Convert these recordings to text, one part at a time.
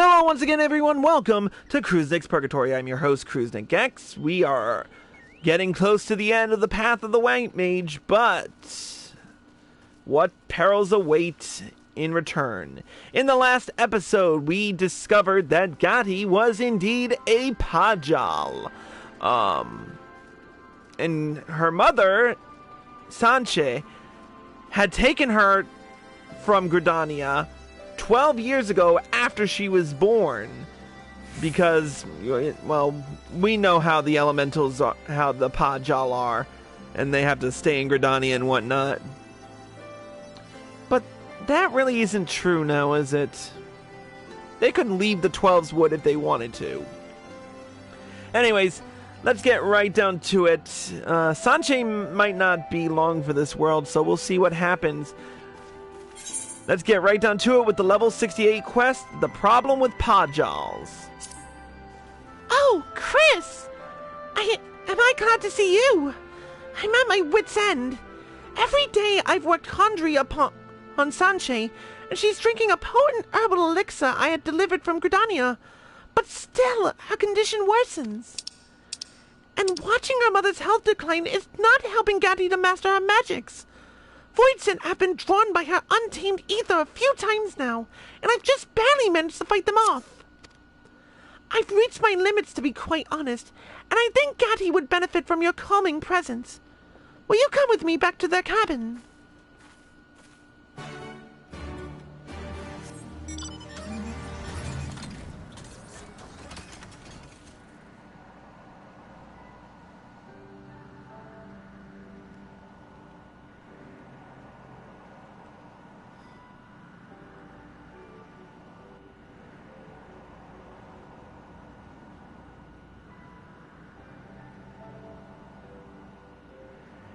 Hello once again, everyone. Welcome to Cruisnick's Purgatory. I'm your host, Cruisnick X. We are getting close to the end of the path of the White Mage, but what perils await in return? In the last episode, we discovered that Gati was indeed a Padjal. And her mother, Sanche, had taken her from Gridania 12 years ago after she was born, because, well, we know how the elementals are, how the Padjal are, and they have to stay in Gridania and whatnot. But that really isn't true now, is it? They couldn't leave the 12's wood if they wanted to. Anyways, let's get right down to it. Sanche might not be long for this world, so we'll see what happens. Let's get right down to it with the level 68 quest, The Problem with Padjals. Oh, Chris! Am I glad to see you? I'm at my wit's end. Every day I've worked Condry on Sanche, and she's drinking a potent herbal elixir I had delivered from Gridania, but still her condition worsens. And watching her mother's health decline is not helping Gati to master her magics. Voidsent have been drawn by her untamed ether a few times now, and I've just barely managed to fight them off. I've reached my limits, to be quite honest, and I think Gati would benefit from your calming presence. Will you come with me back to their cabin?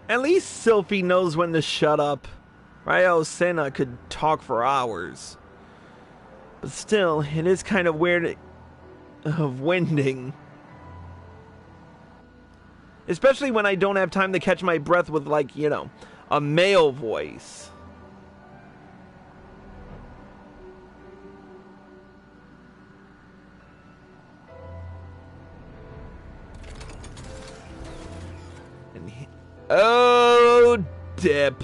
At least Sylphie knows when to shut up. Ryo Senna could talk for hours. But still, it is kind of weird of winding. Especially when I don't have time to catch my breath with, like, you know, a male voice. Oh, dip.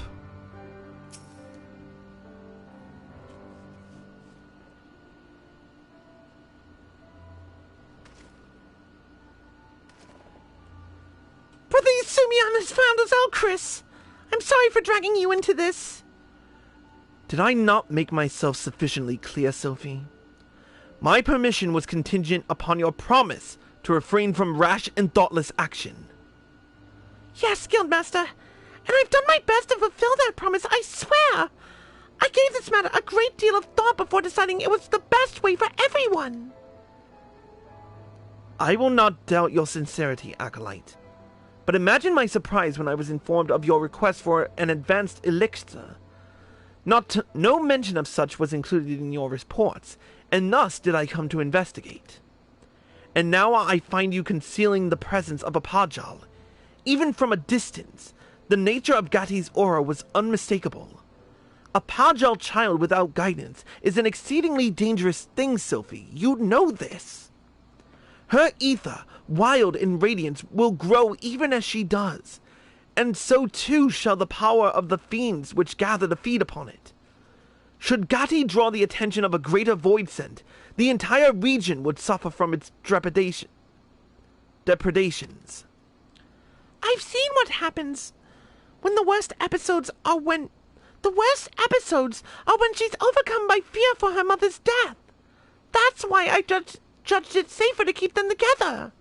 Brother Yusumian has found us out, Chris. I'm sorry for dragging you into this. Did I not make myself sufficiently clear, Sylphie? My permission was contingent upon your promise to refrain from rash and thoughtless action. Yes, Guildmaster, and I've done my best to fulfill that promise, I swear. I gave this matter a great deal of thought before deciding it was the best way for everyone. I will not doubt your sincerity, Acolyte. But imagine my surprise when I was informed of your request for an advanced elixir. No mention of such was included in your reports, and thus did I come to investigate. And now I find you concealing the presence of a Padjal. Even from a distance, the nature of Gati's aura was unmistakable. A Padjal child without guidance is an exceedingly dangerous thing, Sylphie. You know this. Her ether, wild in radiance, will grow even as she does, and so too shall the power of the fiends which gather to feed upon it. Should Gati draw the attention of a greater Voidsent, the entire region would suffer from its depredations. I've seen what happens when the worst episodes are when she's overcome by fear for her mother's death. That's why I judged it safer to keep them together.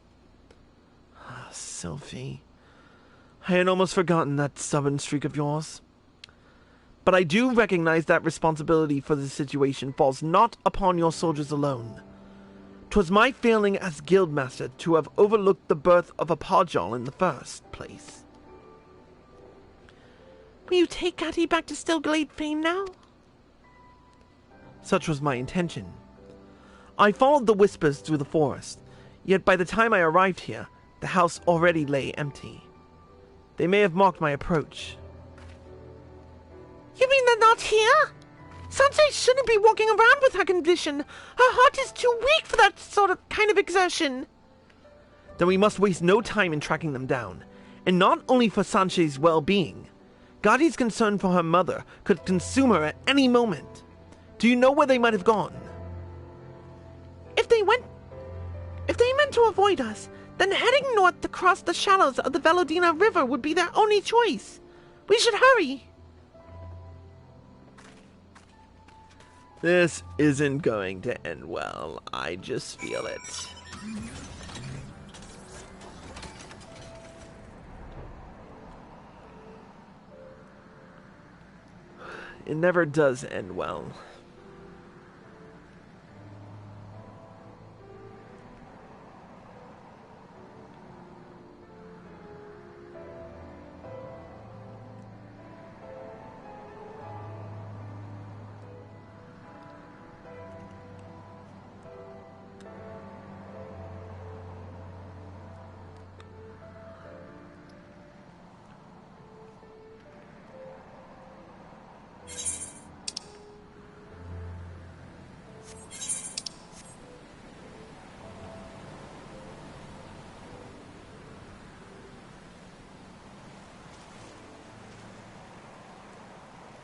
Sylphie, I had almost forgotten that stubborn streak of yours. But I do recognize that responsibility for the situation falls not upon your soldiers alone. 'Twas my failing as Guildmaster to have overlooked the birth of a Padjal in the first place. Will you take Gati back to Stillglade Fane now? Such was my intention. I followed the whispers through the forest, yet by the time I arrived here, the house already lay empty. They may have mocked my approach. You mean they're not here? Sansa shouldn't be walking around with her condition. Her heart is too weak for that kind of exertion. Then we must waste no time in tracking them down. And not only for Sanche's well-being. Gati's concern for her mother could consume her at any moment. Do you know where they might have gone? If they meant to avoid us, then heading north to cross the shallows of the Velodina River would be their only choice. We should hurry. This isn't going to end well. I just feel it. It never does end well.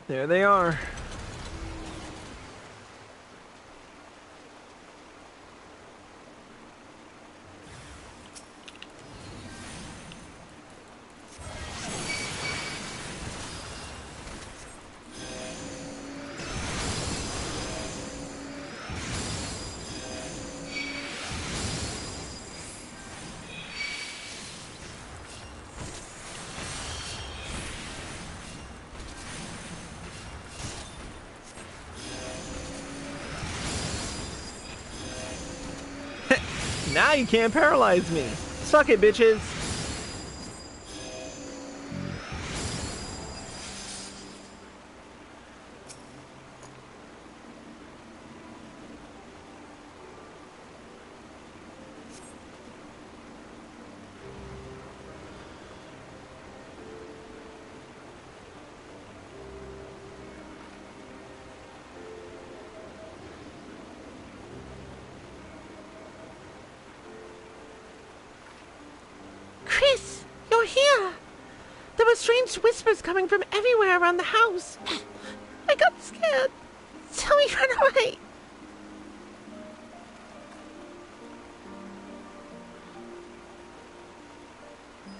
There they are. Now you can't paralyze me. Suck it, bitches. Chris, you're here. There were strange whispers coming from everywhere around the house. I got scared, so we ran away.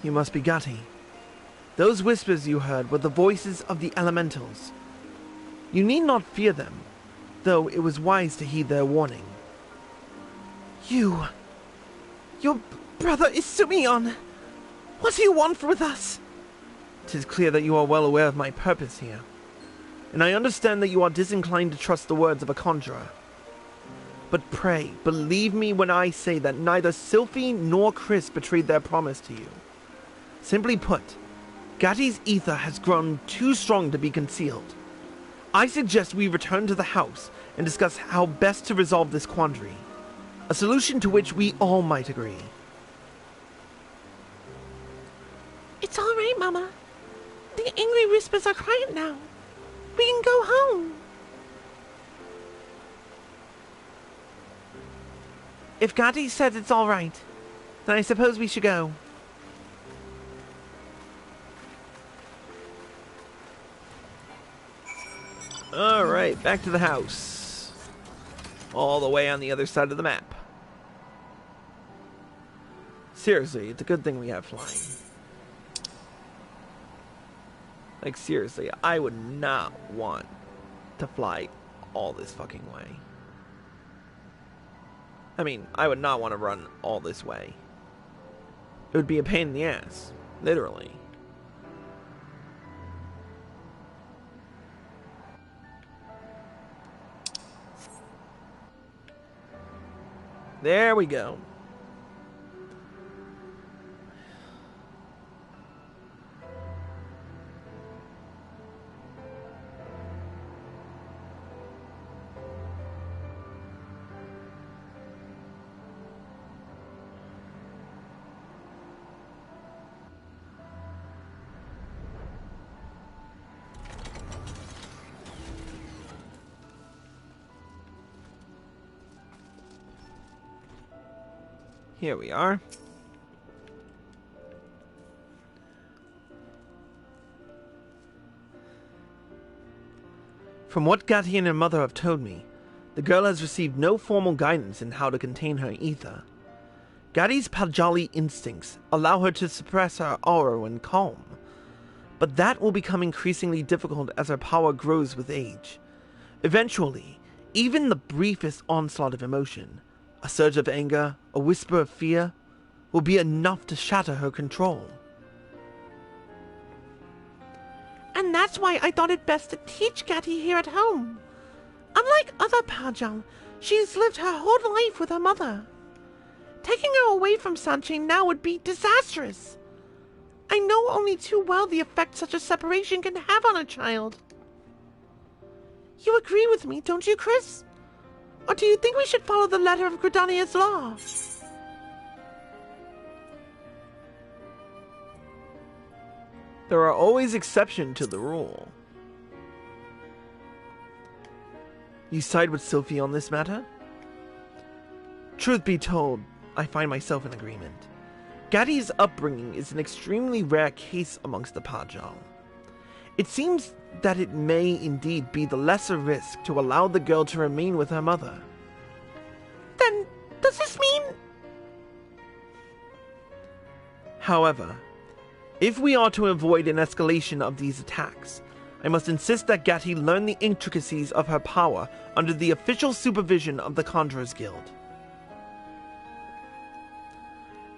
You must be Gati. Those whispers you heard were the voices of the elementals. You need not fear them, though it was wise to heed their warning. Your brother is Sumion. What do you want with us? 'Tis clear that you are well aware of my purpose here, and I understand that you are disinclined to trust the words of a conjurer. But pray, believe me when I say that neither Sylphie nor Chris betrayed their promise to you. Simply put, Gati's ether has grown too strong to be concealed. I suggest we return to the house and discuss how best to resolve this quandary, a solution to which we all might agree. It's all right, Mama. The angry whispers are quiet now. We can go home. If Gati says it's all right, then I suppose we should go. Alright, back to the house. All the way on the other side of the map. Seriously, it's a good thing we have flying. Like, seriously, I would not want to fly all this fucking way. I mean, I would not want to run all this way. It would be a pain in the ass. Literally. There we go. Here we are. From what Gatti and her mother have told me, the girl has received no formal guidance in how to contain her ether. Gatti's Padjali instincts allow her to suppress her aura when calm, but that will become increasingly difficult as her power grows with age. Eventually, even the briefest onslaught of emotion, a surge of anger, a whisper of fear, will be enough to shatter her control. And that's why I thought it best to teach Gatti here at home. Unlike other Padjal, she's lived her whole life with her mother. Taking her away from Sanche now would be disastrous. I know only too well the effect such a separation can have on a child. You agree with me, don't you, Chris? Or do you think we should follow the letter of Gridania's law? There are always exceptions to the rule. You side with Sylphie on this matter? Truth be told, I find myself in agreement. Gatti's upbringing is an extremely rare case amongst the Padjal. It seems that it may indeed be the lesser risk to allow the girl to remain with her mother. Then, does this mean... However, if we are to avoid an escalation of these attacks, I must insist that Gatti learn the intricacies of her power under the official supervision of the Conjurers Guild.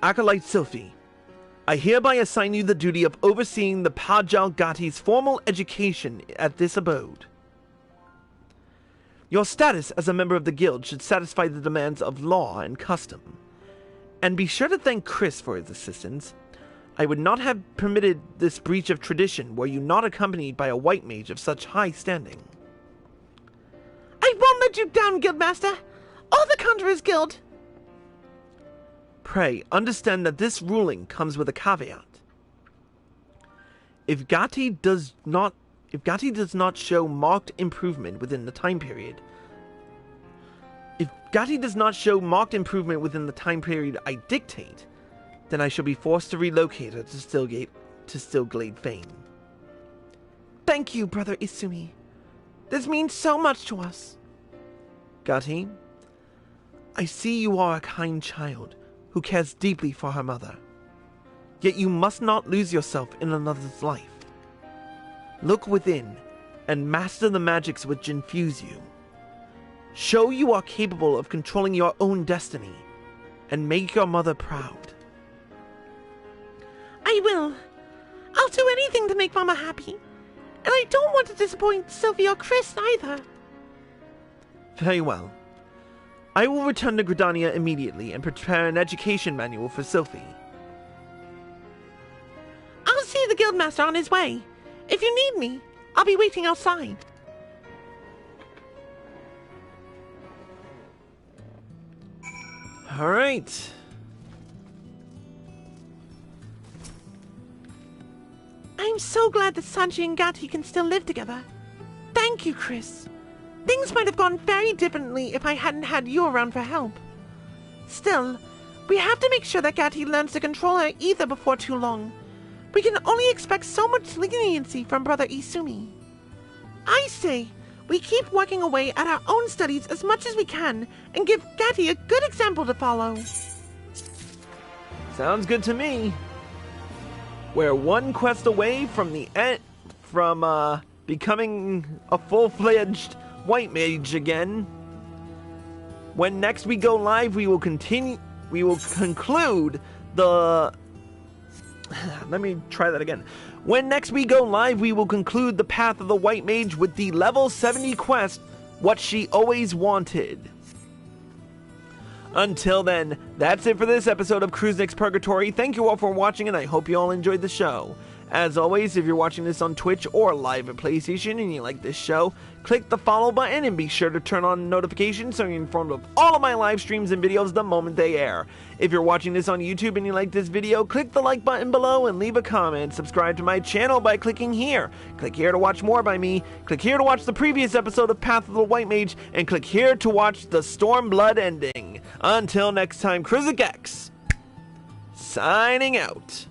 Acolyte Sylphie, I hereby assign you the duty of overseeing the Padjal Gatti's formal education at this abode. Your status as a member of the guild should satisfy the demands of law and custom. And be sure to thank Chris for his assistance. I would not have permitted this breach of tradition were you not accompanied by a White Mage of such high standing. I won't let you down, Guildmaster! Or the Conjurers Guild! Pray, understand that this ruling comes with a caveat. If Gatti does not show marked improvement within the time period, I dictate, then I shall be forced to relocate her to Stillglade Fane. Thank you, Brother Isumi. This means so much to us. Gatti, I see you are a kind child who cares deeply for her mother. Yet you must not lose yourself in another's life. Look within and master the magics which infuse you. Show you are capable of controlling your own destiny and make your mother proud. I will. I'll do anything to make Mama happy. And I don't want to disappoint Sylphie or Chris either. Very well. I will return to Gridania immediately and prepare an education manual for Sylphie. I'll see the Guildmaster on his way. If you need me, I'll be waiting outside. Alright. I'm so glad that Sanji and Gatti can still live together. Thank you, Chris. Things might have gone very differently if I hadn't had you around for help. Still, we have to make sure that Gatti learns to control her ether before too long. We can only expect so much leniency from Brother Isumi. I say, we keep working away at our own studies as much as we can and give Gatti a good example to follow. Sounds good to me. We're one quest away from becoming a full-fledged White Mage again. When next we go live, we will conclude the... Let me try that again. When next we go live, we will conclude the path of the White Mage with the level 70 quest, What She Always Wanted. Until then, that's it for this episode of Cruisenix Purgatory. Thank you all for watching, and I hope you all enjoyed the show. As always, if you're watching this on Twitch or live at PlayStation and you like this show, click the follow button and be sure to turn on notifications so you're informed of all of my live streams and videos the moment they air. If you're watching this on YouTube and you like this video, click the like button below and leave a comment. Subscribe to my channel by clicking here. Click here to watch more by me. Click here to watch the previous episode of Path of the White Mage, and click here to watch the Stormblood ending. Until next time, Krizagex, signing out.